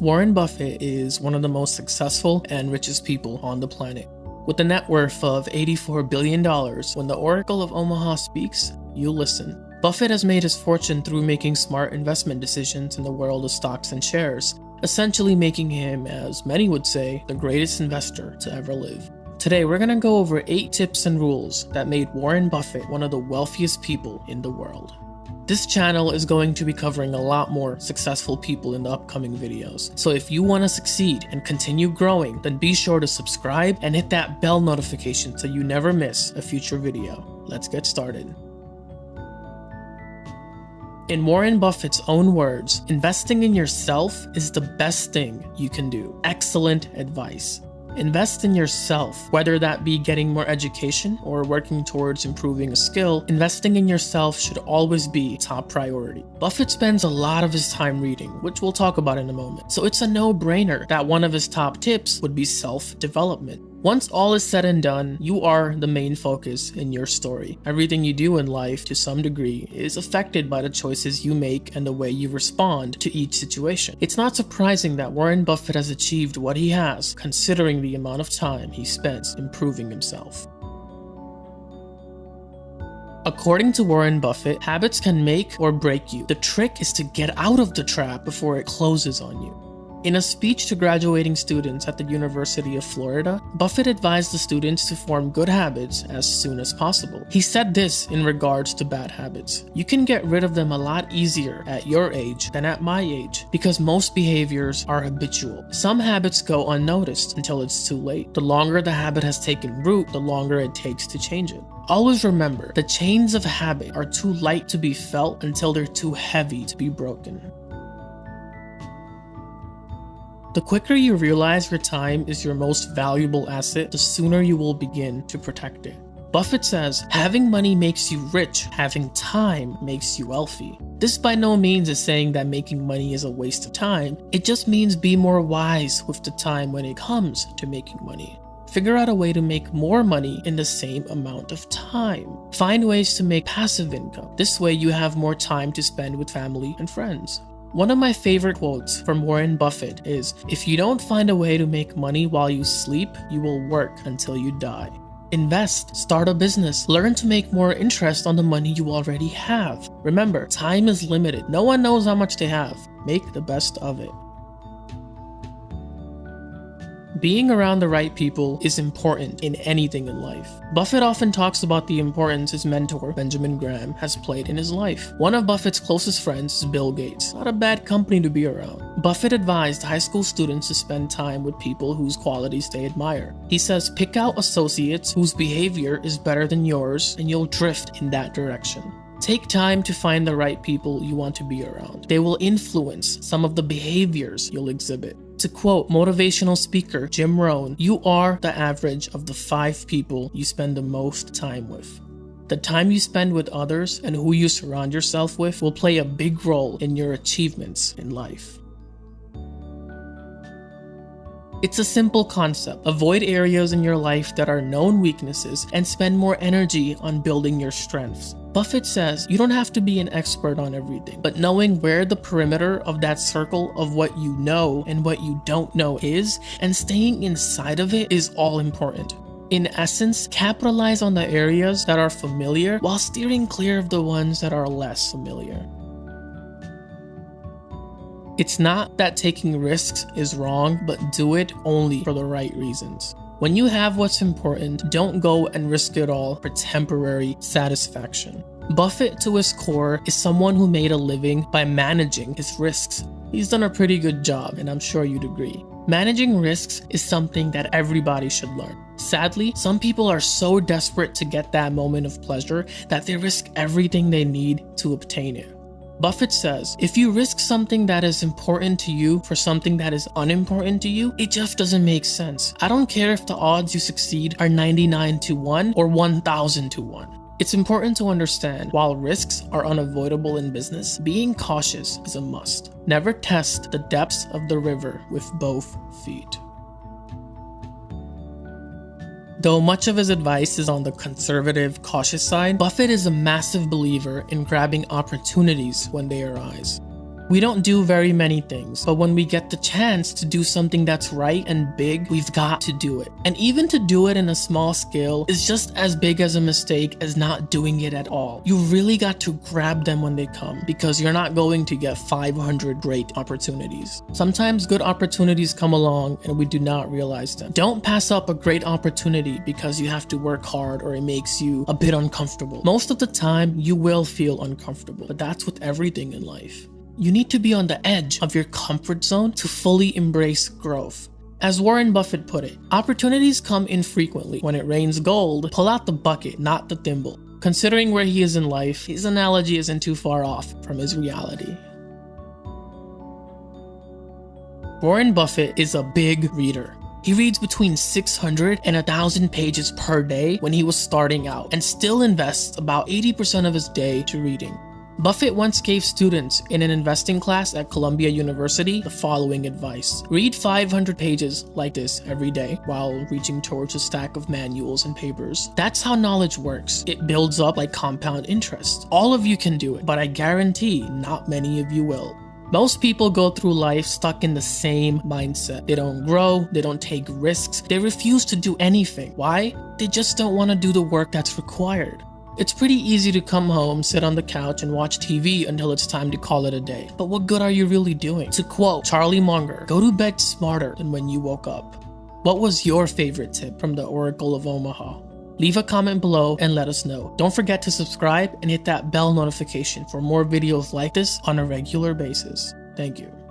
Warren Buffett is one of the most successful and richest people on the planet. With a net worth of $84 billion, when the Oracle of Omaha speaks, you listen. Buffett has made his fortune through making smart investment decisions in the world of stocks and shares, essentially making him, as many would say, the greatest investor to ever live. Today, we're going to go over 8 tips and rules that made Warren Buffett one of the wealthiest people in the world. This channel is going to be covering a lot more successful people in the upcoming videos. So if you want to succeed and continue growing, then be sure to subscribe and hit that bell notification so you never miss a future video. Let's get started. In Warren Buffett's own words, investing in yourself is the best thing you can do. Excellent advice. Invest in yourself, whether that be getting more education or working towards improving a skill. Investing in yourself should always be top priority. Buffett spends a lot of his time reading, which we'll talk about in a moment. So it's a no-brainer that one of his top tips would be self-development. Once all is said and done, you are the main focus in your story. Everything you do in life, to some degree, is affected by the choices you make and the way you respond to each situation. It's not surprising that Warren Buffett has achieved what he has, considering the amount of time he spends improving himself. According to Warren Buffett, habits can make or break you. The trick is to get out of the trap before it closes on you. In a speech to graduating students at the University of Florida, Buffett advised the students to form good habits as soon as possible. He said this in regards to bad habits: "You can get rid of them a lot easier at your age than at my age, because most behaviors are habitual. Some habits go unnoticed until it's too late. The longer the habit has taken root, the longer it takes to change it. Always remember, the chains of habit are too light to be felt until they're too heavy to be broken." The quicker you realize your time is your most valuable asset, the sooner you will begin to protect it. Buffett says, having money makes you rich, having time makes you wealthy. This by no means is saying that making money is a waste of time. It just means be more wise with the time when it comes to making money. Figure out a way to make more money in the same amount of time. Find ways to make passive income. This way you have more time to spend with family and friends. One of my favorite quotes from Warren Buffett is, "If you don't find a way to make money while you sleep, you will work until you die." Invest, start a business, learn to make more interest on the money you already have. Remember, time is limited. No one knows how much they have. Make the best of it. Being around the right people is important in anything in life. Buffett often talks about the importance his mentor, Benjamin Graham, has played in his life. One of Buffett's closest friends is Bill Gates. Not a bad company to be around. Buffett advised high school students to spend time with people whose qualities they admire. He says, pick out associates whose behavior is better than yours, and you'll drift in that direction. Take time to find the right people you want to be around. They will influence some of the behaviors you'll exhibit. To quote motivational speaker Jim Rohn, "You are the average of the 5 people you spend the most time with." The time you spend with others and who you surround yourself with will play a big role in your achievements in life. It's a simple concept. Avoid areas in your life that are known weaknesses and spend more energy on building your strengths. Buffett says you don't have to be an expert on everything, but knowing where the perimeter of that circle of what you know and what you don't know is, and staying inside of it, is all important. In essence, capitalize on the areas that are familiar while steering clear of the ones that are less familiar. It's not that taking risks is wrong, but do it only for the right reasons. When you have what's important, don't go and risk it all for temporary satisfaction. Buffett, to his core, is someone who made a living by managing his risks. He's done a pretty good job, and I'm sure you'd agree. Managing risks is something that everybody should learn. Sadly, some people are so desperate to get that moment of pleasure that they risk everything they need to obtain it. Buffett says, if you risk something that is important to you for something that is unimportant to you, it just doesn't make sense. I don't care if the odds you succeed are 99 to 1 or 1,000 to 1. It's important to understand, while risks are unavoidable in business, being cautious is a must. Never test the depths of the river with both feet. Though much of his advice is on the conservative, cautious side, Buffett is a massive believer in grabbing opportunities when they arise. We don't do very many things, but when we get the chance to do something that's right and big, we've got to do it. And even to do it in a small scale is just as big as a mistake as not doing it at all. You really got to grab them when they come, because you're not going to get 500 great opportunities. Sometimes good opportunities come along and we do not realize them. Don't pass up a great opportunity because you have to work hard or it makes you a bit uncomfortable. Most of the time, you will feel uncomfortable, but that's with everything in life. You need to be on the edge of your comfort zone to fully embrace growth. As Warren Buffett put it, opportunities come infrequently. When it rains gold, pull out the bucket, not the thimble. Considering where he is in life, his analogy isn't too far off from his reality. Warren Buffett is a big reader. He reads between 600 and 1,000 pages per day when he was starting out, and still invests about 80% of his day to reading. Buffett once gave students in an investing class at Columbia University the following advice: read 500 pages like this every day while reaching towards a stack of manuals and papers. That's how knowledge works. It builds up like compound interest. All of you can do it, but I guarantee not many of you will. Most people go through life stuck in the same mindset. They don't grow, they don't take risks, they refuse to do anything. Why? They just don't want to do the work that's required. It's pretty easy to come home, sit on the couch, and watch TV until it's time to call it a day. But what good are you really doing? To quote Charlie Munger, go to bed smarter than when you woke up. What was your favorite tip from the Oracle of Omaha? Leave a comment below and let us know. Don't forget to subscribe and hit that bell notification for more videos like this on a regular basis. Thank you.